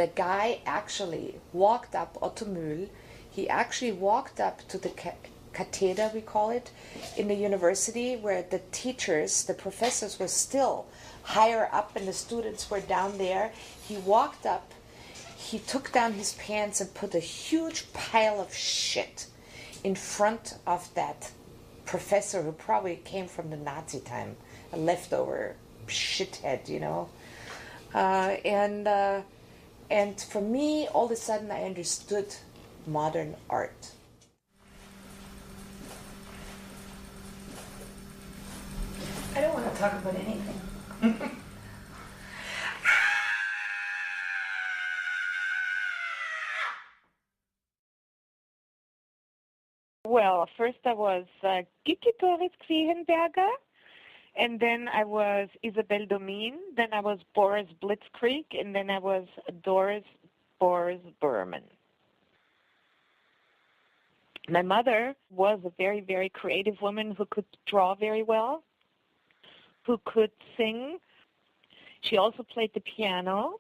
the guy actually walked up, Otto Mühl, he actually walked up to the cathedra, we call it, in the university where the teachers, the professors were still higher up and the students were down there. He walked up, he took down his pants and put a huge pile of shit in front of that professor who probably came from the Nazi time, a leftover shithead, you know. And for me, all of a sudden, I understood modern art. I don't want to talk about anything. Well, first I was Kiki Doris Berman, and then I was Isabel Domin, then I was Boris Blitzkrieg, and then I was Doris Boris Berman. My mother was a very, very creative woman who could draw very well, who could sing. She also played the piano,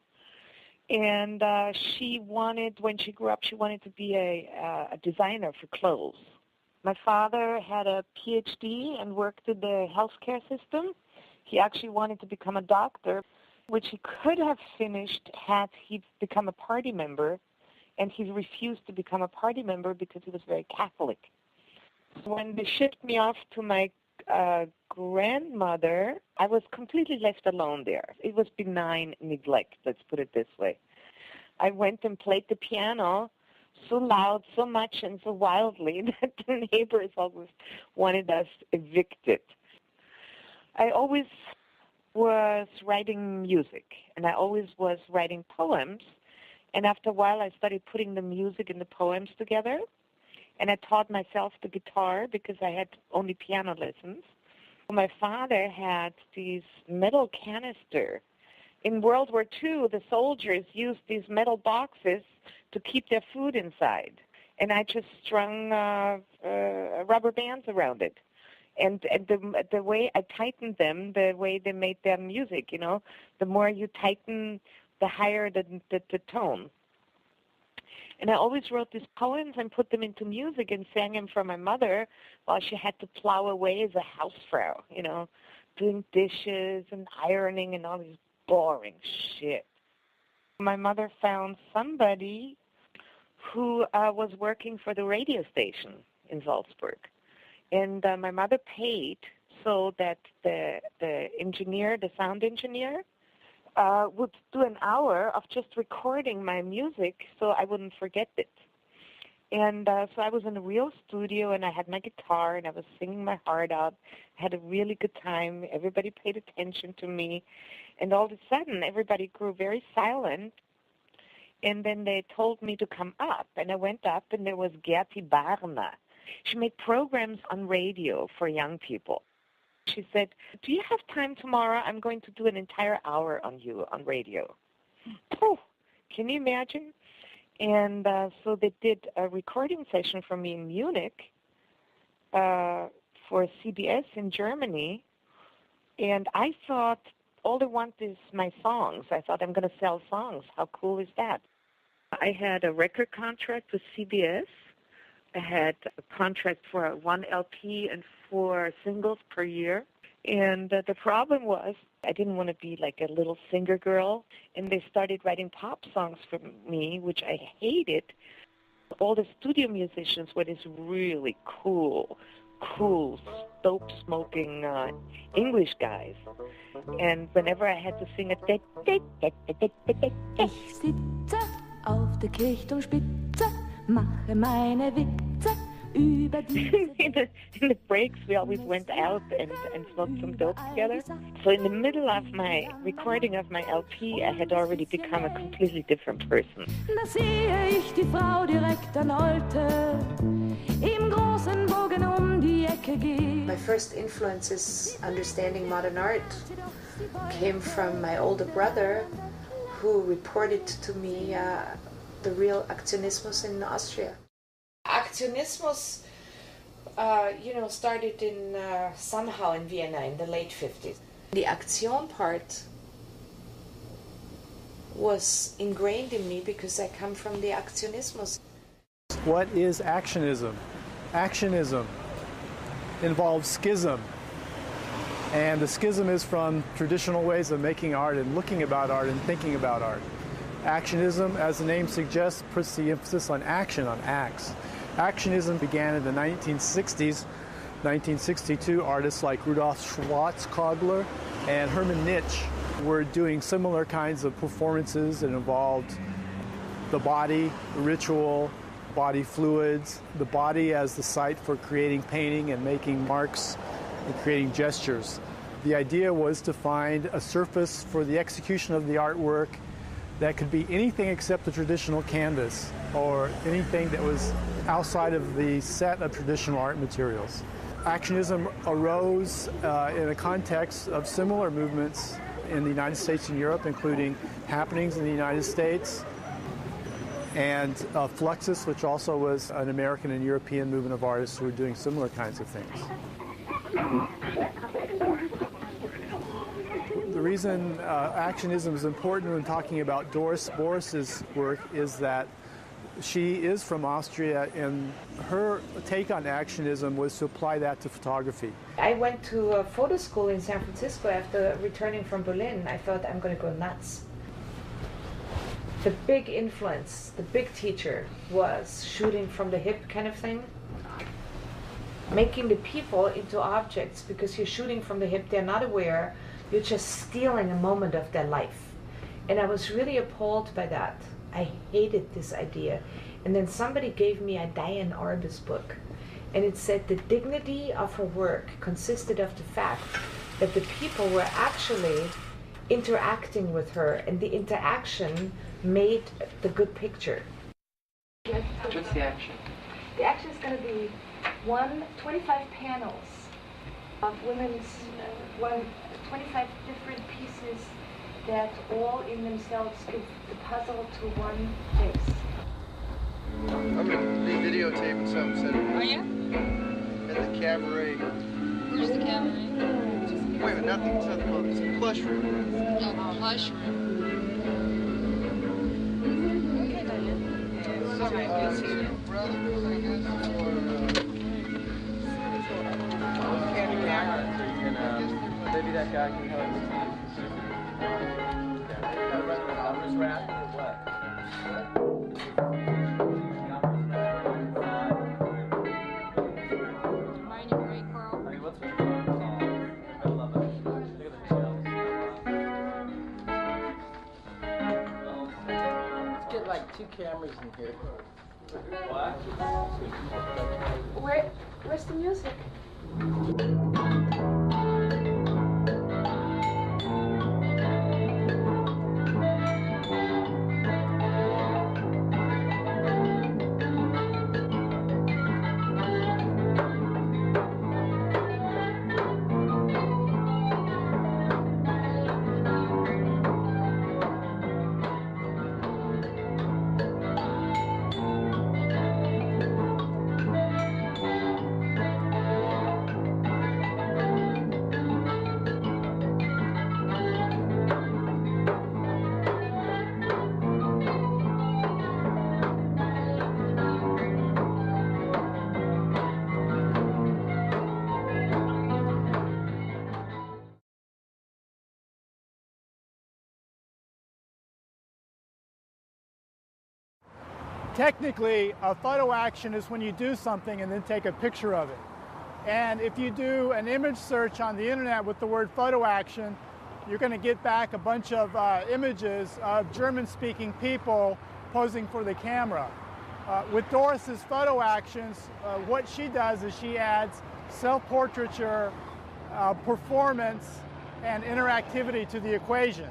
and she wanted, when she grew up, she wanted to be a designer for clothes. My father had a PhD and worked in the healthcare system. He actually wanted to become a doctor, which he could have finished had he become a party member, and he refused to become a party member because he was very Catholic. When they shipped me off to my grandmother, I was completely left alone there. It was benign neglect, let's put it this way. I went and played the piano so loud, so much, and so wildly that the neighbors always wanted us evicted. I always was writing music, and I always was writing poems, and after a while I started putting the music and the poems together, and I taught myself the guitar because I had only piano lessons. My father had these metal canister. In World War II, the soldiers used these metal boxes to keep their food inside, and I just strung rubber bands around it. And the way I tightened them, the way they made their music, you know, the more you tighten, the higher the tone. And I always wrote these poems and put them into music and sang them for my mother while she had to plow away as a housefrau, you know, doing dishes and ironing and all this boring shit. My mother found somebody who was working for the radio station in Salzburg. And my mother paid so that the engineer, the sound engineer, would do an hour of just recording my music so I wouldn't forget it. And so I was in a real studio, and I had my guitar, and I was singing my heart out. I had a really good time. Everybody paid attention to me. And all of a sudden, everybody grew very silent. And then they told me to come up, and I went up, and there was Gerti Barna. She made programs on radio for young people. She said, "Do you have time tomorrow? I'm going to do an entire hour on you on radio." Oh, can you imagine? And so they did a recording session for me in Munich for CBS in Germany. And I thought, all they want is my songs. I thought, I'm going to sell songs. How cool is that? I had a record contract with CBS. I had a contract for 1 LP and 4 singles per year. And the problem was I didn't want to be like a little singer girl. And they started writing pop songs for me, which I hated. All the studio musicians were these really cool, dope-smoking English guys. And whenever I had to sing a... Ich sitze auf der Kirchturmspitze, mache meine Witze über die... in the breaks, we always went out and smoked some dope together. So in the middle of my recording of my LP, I had already become a completely different person. Da sehe ich die Frau direkt an Alte, im großen Bogen um die Ecke geht. My first influences understanding modern art came from my older brother, who reported to me the real actionismus in Austria. Actionismus, started in somehow in Vienna in the late 50s. The Aktion part was ingrained in me because I come from the actionism. What is actionism? Actionism involves schism. And the schism is from traditional ways of making art and looking about art and thinking about art. Actionism, as the name suggests, puts the emphasis on action, on acts. Actionism began in the 1960s. 1962, artists like Rudolf Schwarzkogler and Hermann Nitsch were doing similar kinds of performances that involved the body, ritual, body fluids, the body as the site for creating painting and making marks and creating gestures. The idea was to find a surface for the execution of the artwork that could be anything except the traditional canvas or anything that was outside of the set of traditional art materials. Actionism arose in a context of similar movements in the United States and Europe, including Happenings in the United States, and Fluxus, which also was an American and European movement of artists who were doing similar kinds of things. The reason actionism is important when talking about Doris Boris's work is that she is from Austria, and her take on actionism was to apply that to photography. I went to a photo school in San Francisco after returning from Berlin. I thought, I'm going to go nuts. The big influence, the big teacher was shooting from the hip kind of thing. Making the people into objects because you're shooting from the hip, they're not aware, you're just stealing a moment of their life. And I was really appalled by that. I hated this idea. And then somebody gave me a Diane Arbus book, and it said the dignity of her work consisted of the fact that the people were actually interacting with her, and the interaction made the good picture. What's the action? The action is going to be 25 panels of women's, 25 different pieces that all in themselves give the puzzle to one face. I'm going to videotape and something set Are you? at the cabaret. Where's the cabaret? Wait a minute, it's not called, it's a plush room. Oh, plush room. Okay, Diane. Something, brother, I guess, or... Maybe that guy can help us. Numbers wrap or what? Mining break, Carl. I mean, what's with the I love it. Look at the tails. Let's get like 2 cameras in here. What? Where's the music? Technically, a photo action is when you do something and then take a picture of it. And if you do an image search on the internet with the word photo action, you're going to get back a bunch of images of German-speaking people posing for the camera. With Doris's photo actions, what she does is she adds self-portraiture, performance, and interactivity to the equation.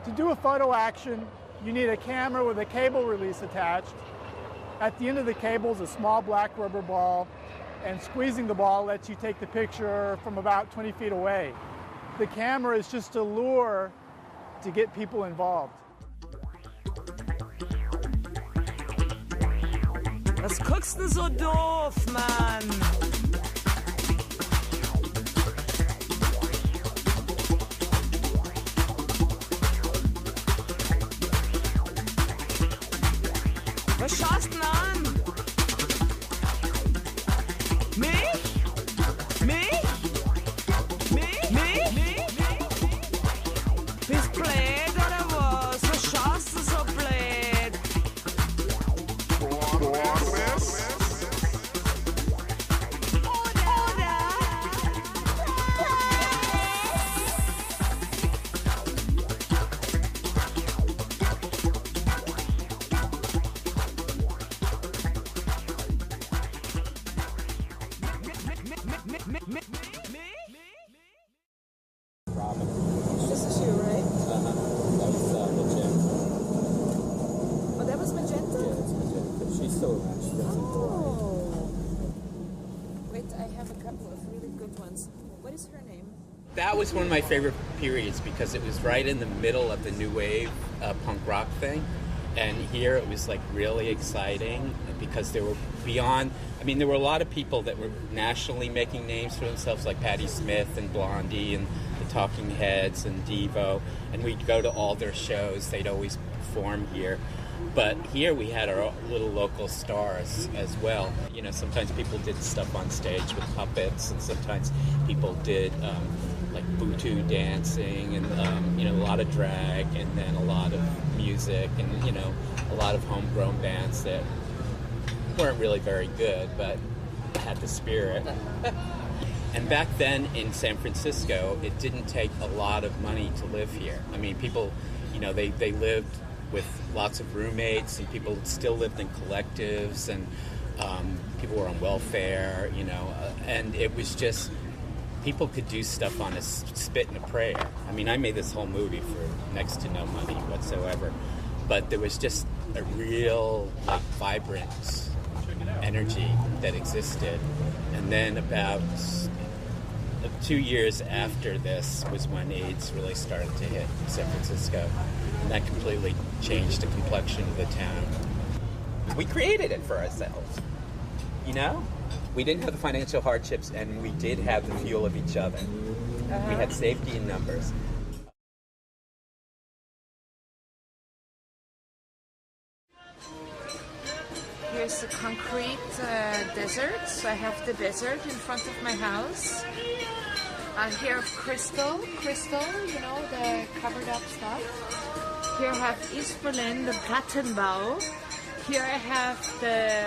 To do a photo action, you need a camera with a cable release attached. At the end of the cable is a small black rubber ball, and squeezing the ball lets you take the picture from about 20 feet away. The camera is just a lure to get people involved. Was guckst du so doof, Mann? Was schaust du denn an? Mich? Mich? Mich? Bist blöd oder was? Was schaust du so blöd? This is you, right? That was magenta. Oh, that was magenta? Yeah, it's magenta. She's still around. She doesn't Oh. Wait, I have a couple of really good ones. What is her name? That was one of my favorite periods because it was right in the middle of the new wave punk rock thing. And here it was like really exciting because there were beyond, I mean, there were a lot of people that were nationally making names for themselves, like Patti Smith and Blondie and the Talking Heads and Devo. And we'd go to all their shows. They'd always perform here. But here we had our little local stars as well. You know, sometimes people did stuff on stage with puppets, and sometimes people did like butu dancing, and you know, a lot of drag, and then a lot of music, and you know, a lot of homegrown bands that weren't really very good, but had the spirit. And back then in San Francisco, it didn't take a lot of money to live here. I mean, people, you know, they lived with lots of roommates, and people still lived in collectives, and people were on welfare, you know, and it was just, people could do stuff on a spit and a prayer. I mean, I made this whole movie for next to no money whatsoever, but there was just a real, like, vibrant energy that existed. And then about 2 years after this was when AIDS really started to hit San Francisco, and that completely changed the complexion of the town. We created it for ourselves, you know? We didn't have the financial hardships, and we did have the fuel of each other. We had safety in numbers. Here's the concrete desert. So I have the desert in front of my house. Here of crystal, you know, the covered up stuff. Here I have East Berlin, the Plattenbau. Here I have the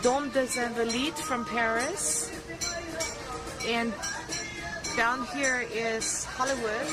Dôme des Invalides from Paris. And down here is Hollywood.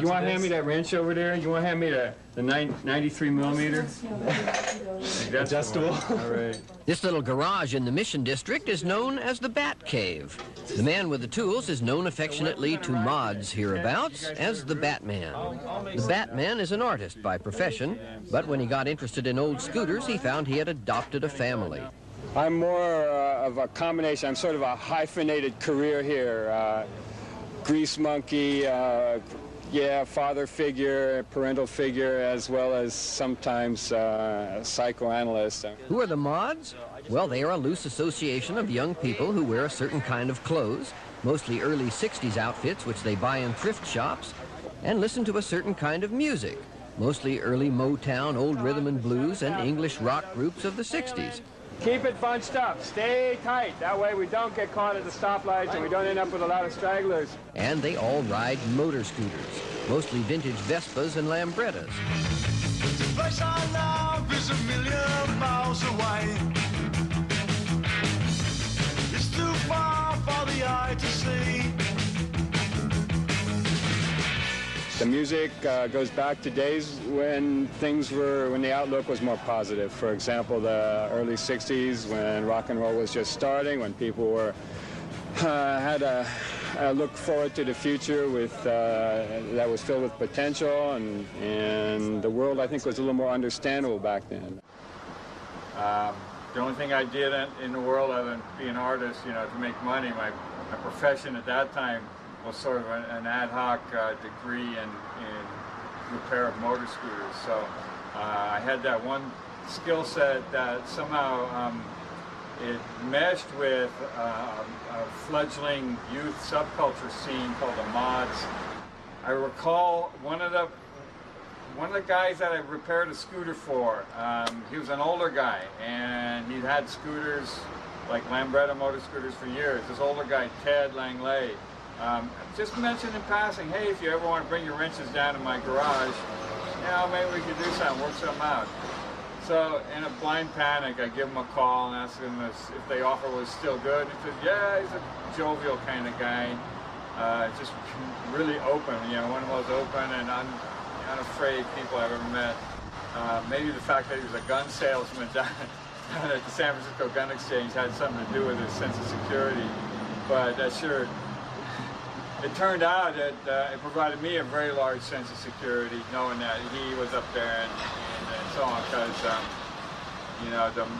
You want to hand me that wrench over there? You want to hand me the 93 millimeter? Adjustable. All right. This little garage in the Mission District is known as the Batcave. The man with the tools is known affectionately to mods hereabouts as the Batman. The Batman is an artist by profession, but when he got interested in old scooters, he found he had adopted a family. I'm more of a combination. I'm sort of a hyphenated career here. Grease monkey, yeah, father figure, parental figure, as well as sometimes psychoanalyst. Who are the mods? Well, they are a loose association of young people who wear a certain kind of clothes, mostly early 60s outfits which they buy in thrift shops, and listen to a certain kind of music, mostly early Motown, old rhythm and blues, and English rock groups of the 60s. Keep it bunched up. Stay tight. That way we don't get caught at the stoplights and we don't end up with a lot of stragglers. And they all ride motor scooters, mostly vintage Vespas and Lambrettas. The place I love is 1,000,000 miles away. It's too far for the eye to see. The music goes back to days when when the outlook was more positive. For example, the early 60s when rock and roll was just starting, when people were had a look forward to the future that was filled with potential, and the world, I think, was a little more understandable back then. The only thing I did in the world other than be an artist, to make money, my profession at that time was sort of an ad hoc degree in repair of motor scooters. So I had that one skill set that somehow it meshed with a fledgling youth subculture scene called the mods. I recall one of the guys that I repaired a scooter for, he was an older guy, and he'd had scooters, like Lambretta motor scooters, for years. This older guy, Ted Langley, just mentioned in passing, hey, if you ever want to bring your wrenches down to my garage, maybe we could do something, work something out. So in a blind panic, I give him a call and ask him if the offer was still good. He said, yeah, he's a jovial kind of guy, just really open, one of the most open and unafraid people I've ever met. Maybe the fact that he was a gun salesman down at the San Francisco Gun Exchange had something to do with his sense of security. But it turned out that it provided me a very large sense of security, knowing that he was up there and so on, because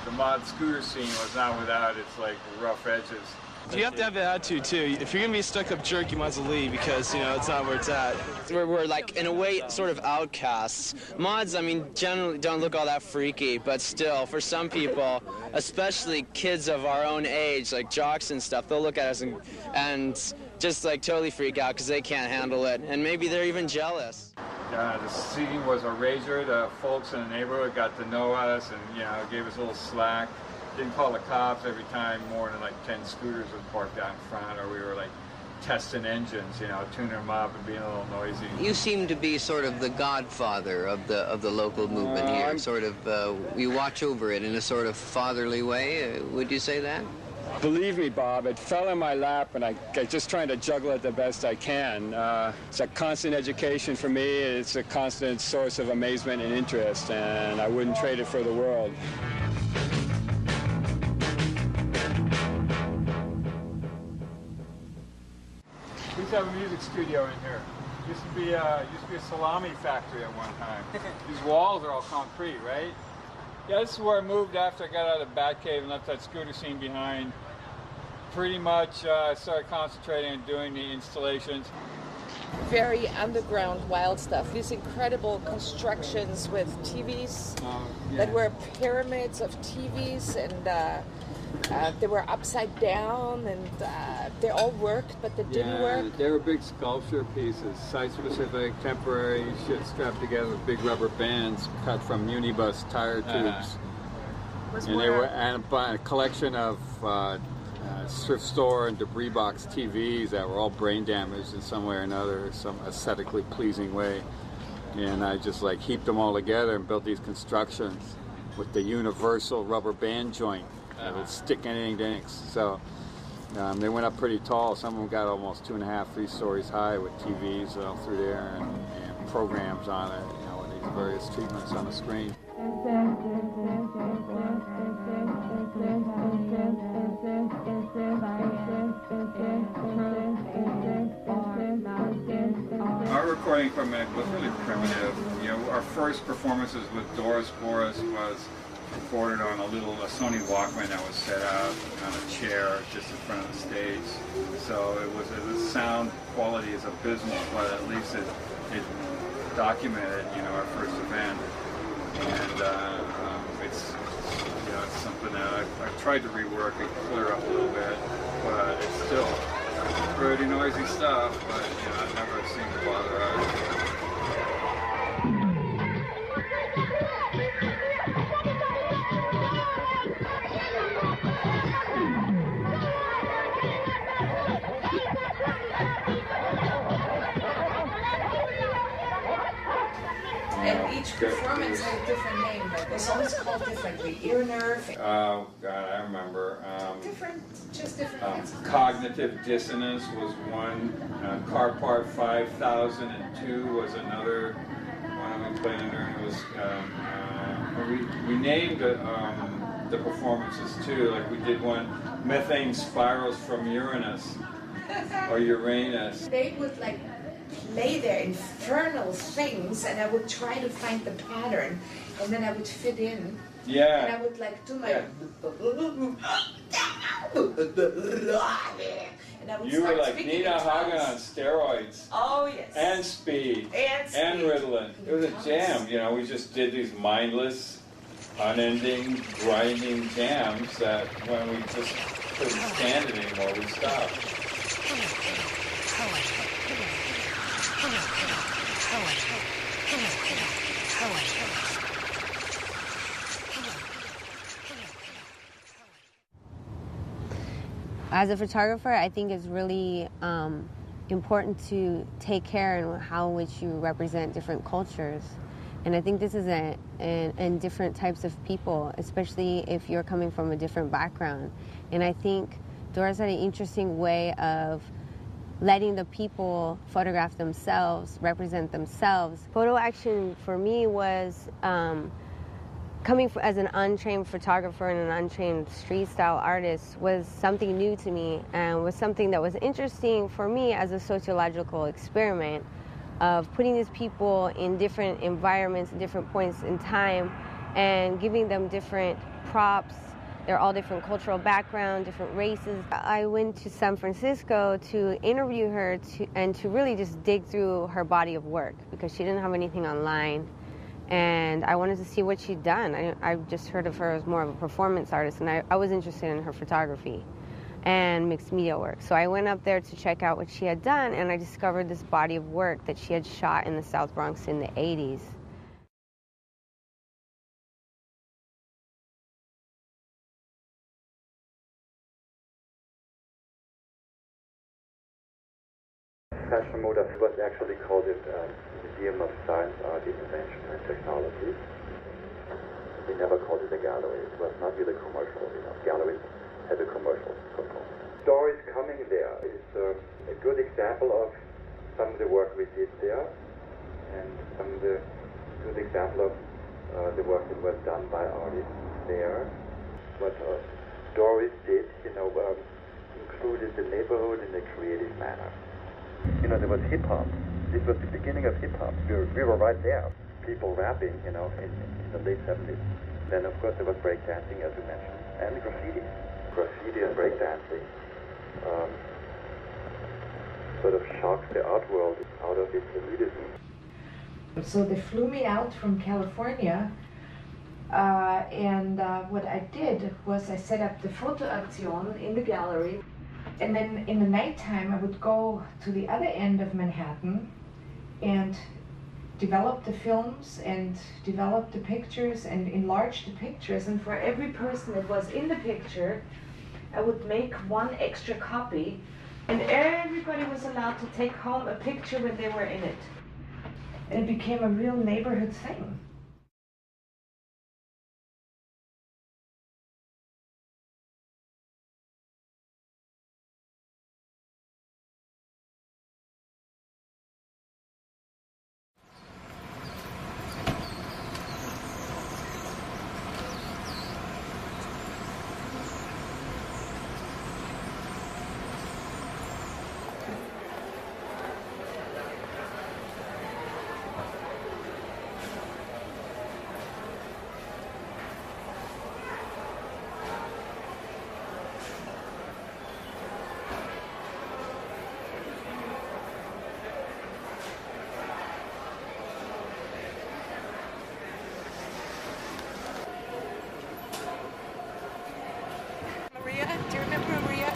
the mod scooter scene was not without its rough edges. You have to have an attitude too. If you're gonna be a stuck-up jerk, you might as well leave, because it's not where it's at. We're like, in a way, sort of outcasts. Mods, generally don't look all that freaky, but still, for some people, especially kids of our own age, like jocks and stuff, they'll look at us and just totally freak out because they can't handle it, and maybe they're even jealous. The scene was a rager. The folks in the neighborhood got to know us and gave us a little slack. Didn't call the cops every time more than 10 scooters was parked out in front, or we were testing engines, tuning them up and being a little noisy. You seem to be sort of the godfather of the local movement here. Sort of, you watch over it in a sort of fatherly way. Would you say that? Believe me, Bob, it fell in my lap, and I'm just trying to juggle it the best I can. It's a constant education for me. It's a constant source of amazement and interest, and I wouldn't trade it for the world. We used to have a music studio in here. Used to be a salami factory at one time. These walls are all concrete, right? Yeah, this is where I moved after I got out of the Batcave and left that scooter scene behind. Pretty much started concentrating on doing the installations. Very underground, wild stuff. These incredible constructions with TVs that were pyramids of TVs, and they were upside down, and they all worked, but they didn't work. They were big sculpture pieces, site-specific, temporary shit strapped together with big rubber bands cut from Unibus tire tubes. And they were a collection of thrift store and debris box TVs that were all brain damaged in some way or another, some aesthetically pleasing way. And I just heaped them all together and built these constructions with the universal rubber band joint that would stick anything to things. So they went up pretty tall. Some of them got almost 2.5, 3 stories high with TVs all through there and programs on it, with these various treatments on the screen. Our recording equipment was really primitive. Our first performances with Doris Boris was recorded on a Sony Walkman that was set up on a chair just in front of the stage. So the sound quality is abysmal, but at least it documented, our first event. And it's something that I've tried to rework and clear up a little bit, but it's still pretty noisy stuff, but I've never seen the bother out of it. And each performance had a different name, but it was always called differently. Ear nerve. Oh, God, I remember. Just different. Cognitive dissonance was one. Car Part 5002 was another one we played under. It was, we named the performances too. Like we did one, Methane Spirals from Uranus, or Uranus. They would like lay their infernal things, and I would try to find the pattern, and then I would fit in. Yeah. And I would like do my. And I would you start were like speaking Nina in Hagen tongues. on steroids. Oh yes. And speed. And Ritalin. It was a jam. You know, we just did these mindless, unending, grinding jams that when we just couldn't stand it anymore, we stopped. As a photographer, I think it's really important to take care in how which you represent different cultures. And I think this is in different types of people, especially if you're coming from a different background. And I think Doris had an interesting way of letting the people photograph themselves, represent themselves. Photo action for me was coming as an untrained photographer and an untrained street-style artist was something new to me and was something that was interesting for me as a sociological experiment of putting these people in different environments, different points in time, and giving them different props. They're all different cultural background, different races. I went to San Francisco to interview her and to really just dig through her body of work because she didn't have anything online. And I wanted to see what she'd done. I just heard of her as more of a performance artist, and I was interested in her photography and mixed media work. So I went up there to check out what she had done, and I discovered this body of work that she had shot in the South Bronx in the 80s. Fashion Moda was actually called it Museum of Science, Art, Invention and Technology. We never called it a gallery. It was not really commercial. You know, galleries had a commercial component. Doris coming there is a good example of some of the work we did there, and some of the good example of the work that was done by artists there. What Doris did, you know, included the neighborhood in a creative manner. You know, there was hip-hop. This was the beginning of hip-hop. We were right there. People rapping, you know, in the late 70s. Then, of course, there was breakdancing, as you mentioned, and graffiti. Graffiti and breakdancing sort of shocked the art world out of its elitism. So they flew me out from California, and what I did was I set up the FotoAktion in the gallery. And then in the nighttime, I would go to the other end of Manhattan and develop the films and develop the pictures and enlarge the pictures. And for every person that was in the picture, I would make one extra copy. And everybody was allowed to take home a picture when they were in it. And it became a real neighborhood thing.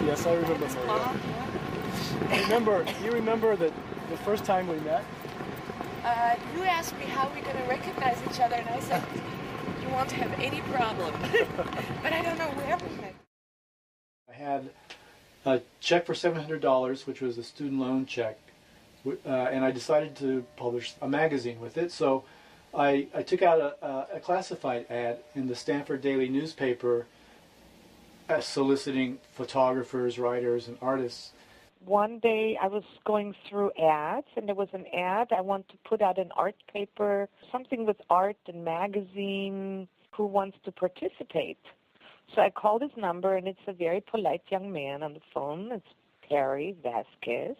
Yes, I remember Maria. You remember that the first time we met? You asked me how we're going to recognize each other, and I said, you won't have any problem. But I don't know where we met. I had a check for $700, which was a student loan check, and I decided to publish a magazine with it. So I took out a classified ad in the Stanford Daily newspaper soliciting photographers, writers, and artists. One day I was going through ads, and there was an ad. I want to put out an art paper, something with art and magazine. Who wants to participate? So I called his number, and it's a very polite young man on the phone. It's Perry Vasquez.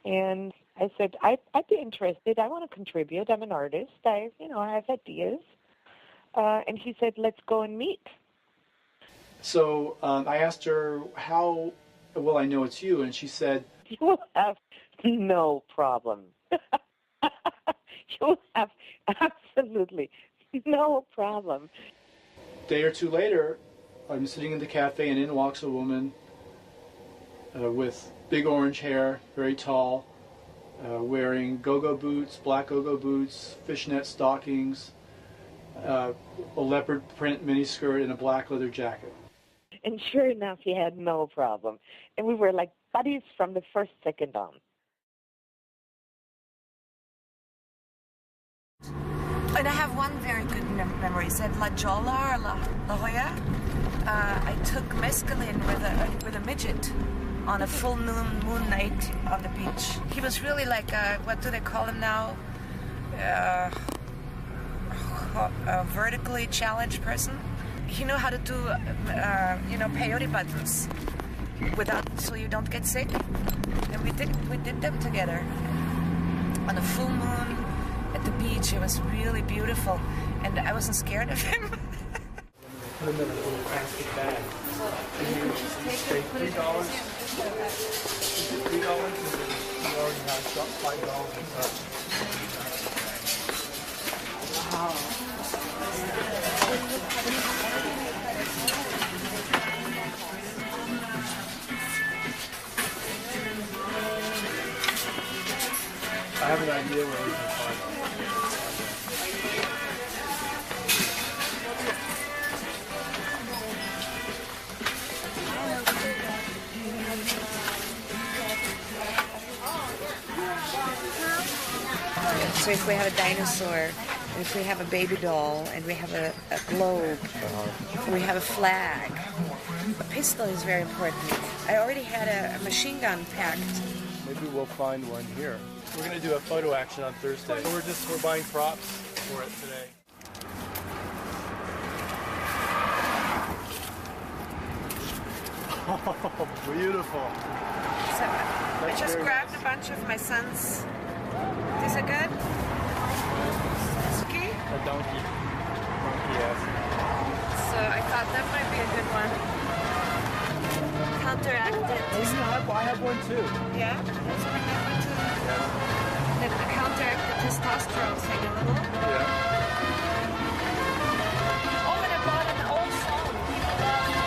And I said, I'd be interested. I want to contribute. I'm an artist. I have ideas. And he said, let's go and meet. So I asked her, how will I know it's you? And she said, you will have no problem. You will have absolutely no problem. A day or two later, I'm sitting in the cafe, and in walks a woman with big orange hair, very tall, wearing go-go boots, black go-go boots, fishnet stockings, a leopard print miniskirt, and a black leather jacket. And sure enough, he had no problem. And we were like buddies from the first second on. And I have one very good memory. It's at La Jolla or La Jolla. I took mescaline with a midget on a full moon night on the beach. He was really like what do they call him now? A vertically challenged person. He knew how to do peyote buttons so you don't get sick. And we did them together on a full moon at the beach. It was really beautiful, and I wasn't scared of him. Put them in a little plastic bag. And you pay $3. $3, and then you already have $5 inside. Wow. I have an idea where we can find it. So if we have a dinosaur, if we have a baby doll, and we have a globe, we have a flag, a pistol is very important. I already had a machine gun packed. Maybe we'll find one here. We're going to do a photo action on Thursday. So we're buying props for it today. Oh, beautiful. So I just grabbed a bunch of my son's. These are good? Ski? A donkey. Yes. So I thought that might be a good one. Counteracted. I have one too. Yeah? That's what I have one too. Yeah. That counteracted testosterone thing a little. Yeah. Oh, and I bought an old phone. People love to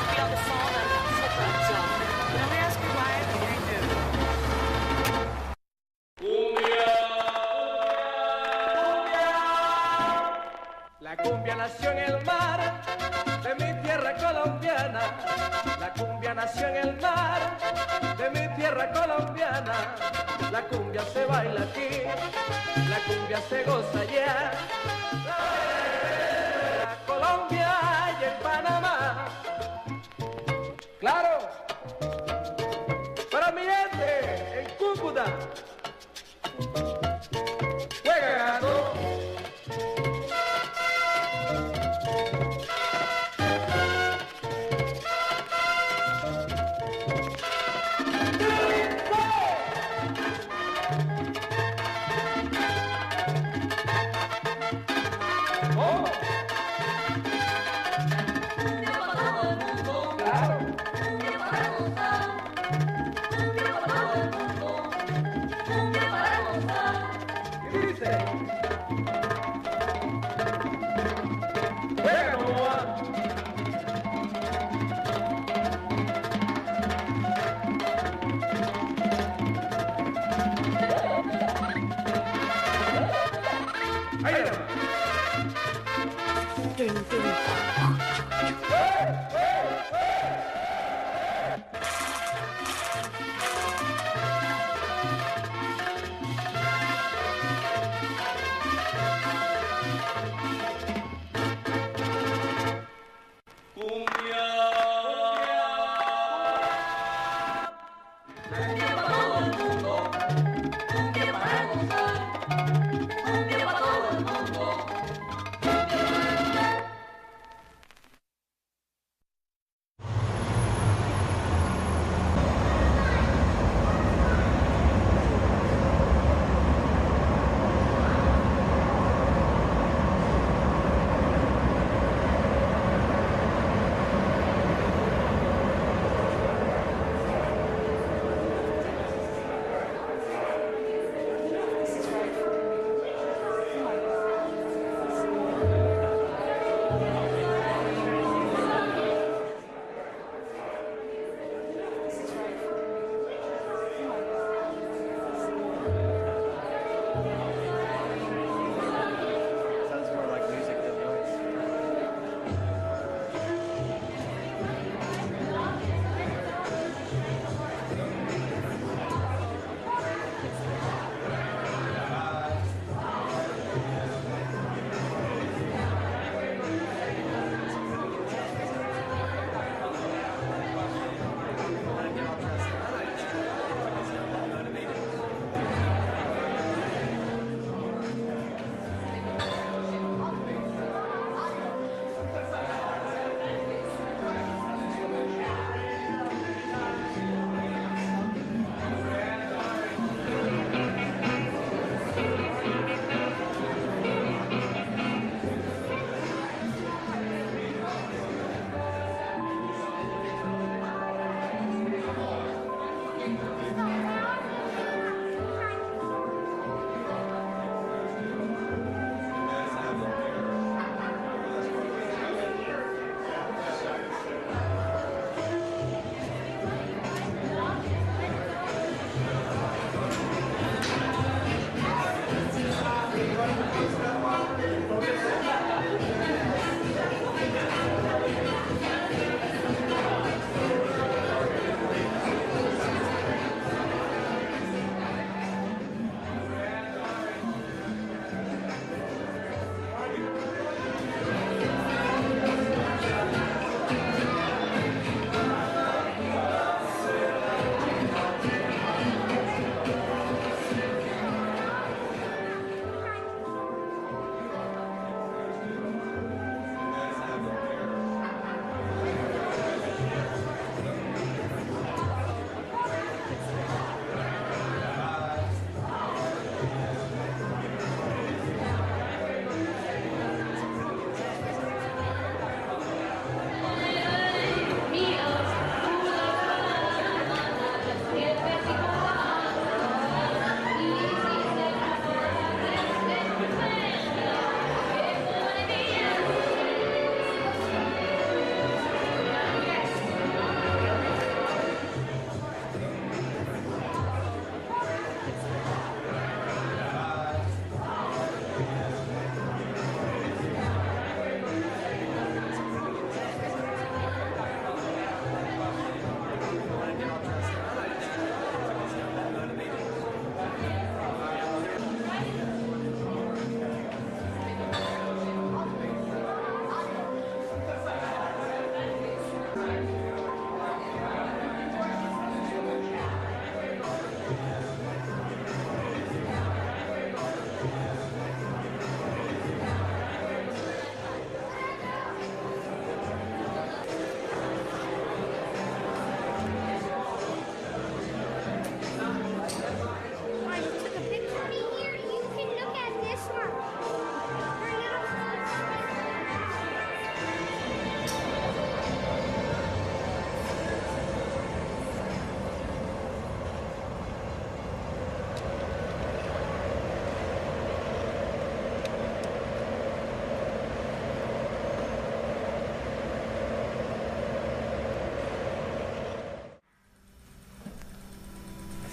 be on the phone and flip up. So, let me ask you why. I do. La cumbia nació en el mar de mi tierra colombiana. La cumbia nació en el mar de mi tierra colombiana. La cumbia se baila aquí, la cumbia se goza allá. La Colombia y en Panamá. Claro, para mi gente en Cúcuta. Juega gato.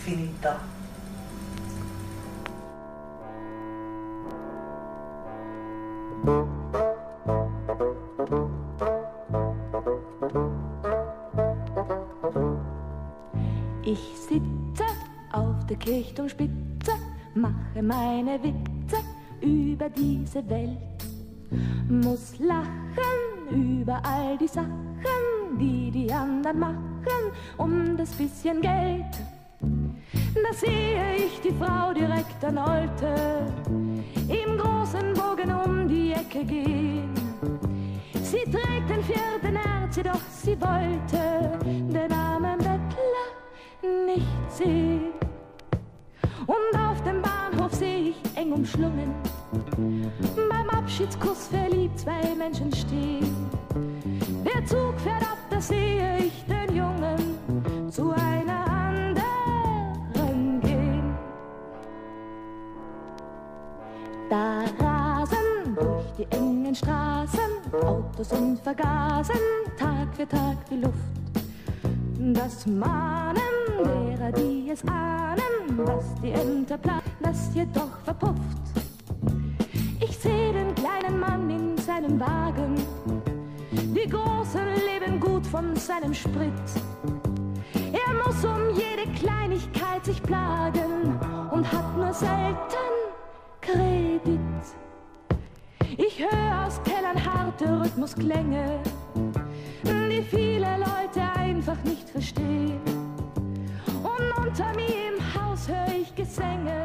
finita. Ich sitze auf der Kirchturmspitze, mache meine Witze über diese Welt, muss lachen über all die Sachen, die die anderen machen, um das bisschen Geld. Da sehe ich die Frau direkt an Olte im großen Bogen um die Ecke gehen. Sie trägt den 4. März, jedoch sie wollte den armen Bettler nicht sehen. Und auf dem Bahnhof sehe ich eng umschlungen beim Abschiedskuss verliebt 2 Menschen stehen. Der Zug fährt ab, da sehe ich den Jungen zu einer anderen gehen. Da rasen durch die engen Straßen Autos und vergasen Tag für Tag die Luft. Das Mahnen derer, die es ahnen, dass die Ente platt, das jedoch verpufft. Ich sehe den kleinen Mann in seinem Wagen, die Großen leben gut von seinem Sprit. Er muss um jede Kleinigkeit sich plagen und hat nur selten Kredit. Ich höre aus Kellern harte Rhythmusklänge, die viele Leute einfach nicht verstehen. Und unter mir im Haus höre ich Gesänge,